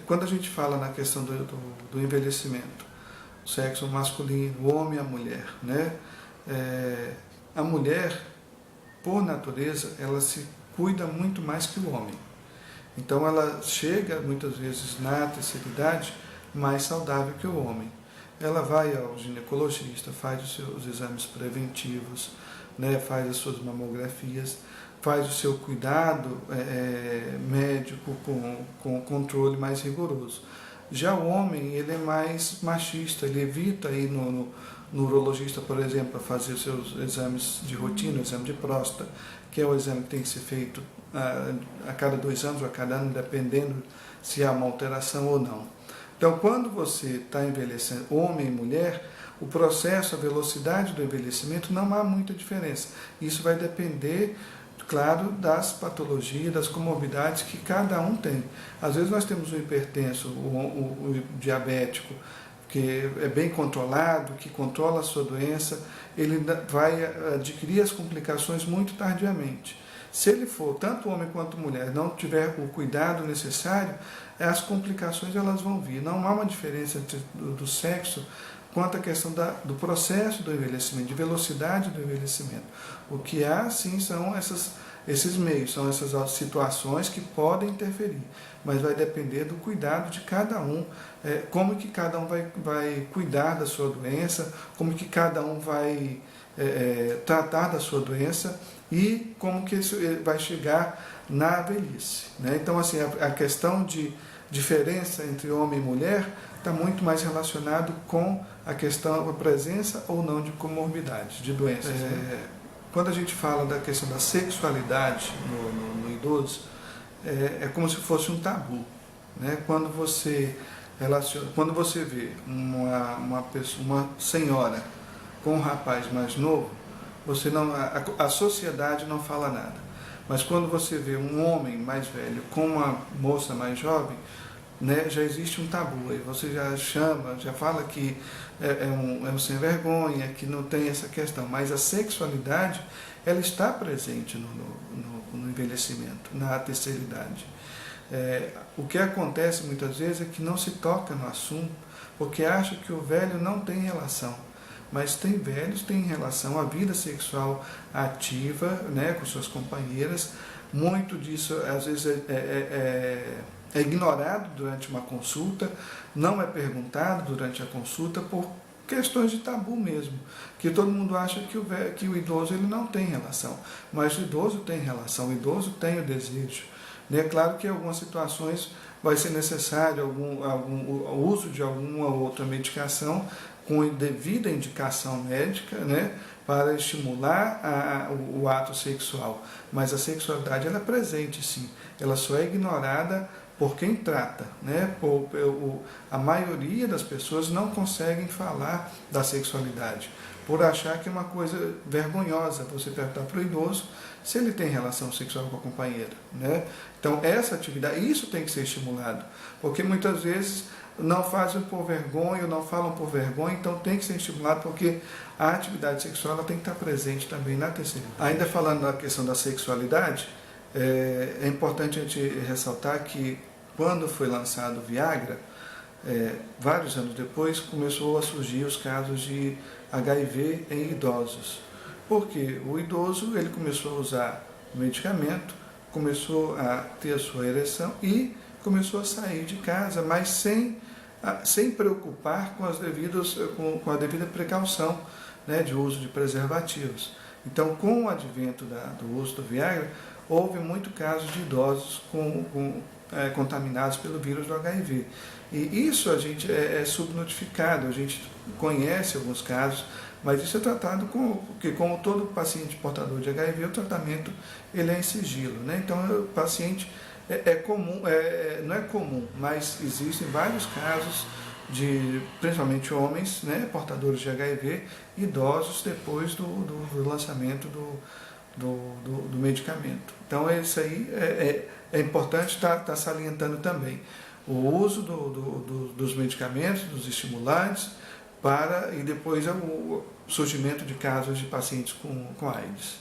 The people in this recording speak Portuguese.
Quando a gente fala na questão do envelhecimento, o sexo masculino, o homem e a mulher, né? A mulher, por natureza, ela se cuida muito mais que o homem. Então ela chega muitas vezes na terceira idade mais saudável que o homem. Ela vai ao ginecologista, faz os seus exames preventivos, né, faz as suas mamografias, faz o seu cuidado médico com controle mais rigoroso. Já o homem, ele é mais machista, ele evita ir no urologista, por exemplo, para fazer os seus exames de rotina, o exame de próstata, que é o exame que tem que ser feito a cada 2 anos ou a cada ano, dependendo se há uma alteração ou não. Então, quando você está envelhecendo, homem e mulher, o processo, a velocidade do envelhecimento, não há muita diferença. Isso vai depender, claro, das patologias, das comorbidades que cada um tem. Às vezes nós temos o hipertenso, o diabético, que é bem controlado, que controla a sua doença, ele vai adquirir as complicações muito tardiamente. Se ele for, tanto homem quanto mulher, não tiver o cuidado necessário, as complicações elas vão vir. Não há uma diferença entre do sexo quanto à questão do processo do envelhecimento, de velocidade do envelhecimento. O que há, sim, são esses meios, são essas situações que podem interferir, mas vai depender do cuidado de cada um, como que cada um vai cuidar da sua doença, como que cada um vai tratar da sua doença e como que isso vai chegar na velhice, né? Então, assim, a questão de diferença entre homem e mulher está muito mais relacionado com a questão da presença ou não de comorbidades, de doenças. Quando a gente fala da questão da sexualidade no idoso, é como se fosse um tabu, né? Quando você vê uma senhora com um rapaz mais novo, a sociedade não fala nada. Mas quando você vê um homem mais velho com uma moça mais jovem, né, já existe um tabu. Aí você já fala que é um sem vergonha, que não tem essa questão. Mas a sexualidade, ela está presente no envelhecimento, na terceira idade. O que acontece muitas vezes é que não se toca no assunto, porque acha que o velho não tem relação. Mas tem velhos que têm relação à vida sexual ativa, né, com suas companheiras. Muito disso, às vezes, é ignorado durante uma consulta, não é perguntado durante a consulta por questões de tabu mesmo, que todo mundo acha que o idoso ele não tem relação, mas o idoso tem relação, o idoso tem o desejo. É claro que em algumas situações vai ser necessário o uso de alguma outra medicação com devida indicação médica, né, para estimular o ato sexual. Mas a sexualidade ela é presente, sim. Ela só é ignorada por quem trata, né? A maioria das pessoas não conseguem falar da sexualidade, por achar que é uma coisa vergonhosa você perguntar para o idoso se ele tem relação sexual com a companheira, né? Então essa atividade, isso tem que ser estimulado, porque muitas vezes não fazem por vergonha, ou não falam por vergonha, então tem que ser estimulado, porque a atividade sexual ela tem que estar presente também na terceira. Ainda falando da questão da sexualidade, é importante a gente ressaltar que quando foi lançado o Viagra, vários anos depois começou a surgir os casos de HIV em idosos. Porque o idoso ele começou a usar o medicamento, começou a ter a sua ereção e começou a sair de casa, mas sem preocupar com a devida precaução, né, de uso de preservativos. Então, com o advento do uso do Viagra, houve muito casos de idosos contaminados pelo vírus do HIV. E isso a gente é subnotificado, a gente conhece alguns casos, mas isso é tratado porque como todo paciente portador de HIV, o tratamento ele é em sigilo, né? Então o paciente comum, não é comum, mas existem vários casos de principalmente homens, né, portadores de HIV, idosos depois do lançamento do medicamento. Então isso aí é importante estar salientando também o uso dos medicamentos, dos estimulantes, e depois o surgimento de casos de pacientes com AIDS.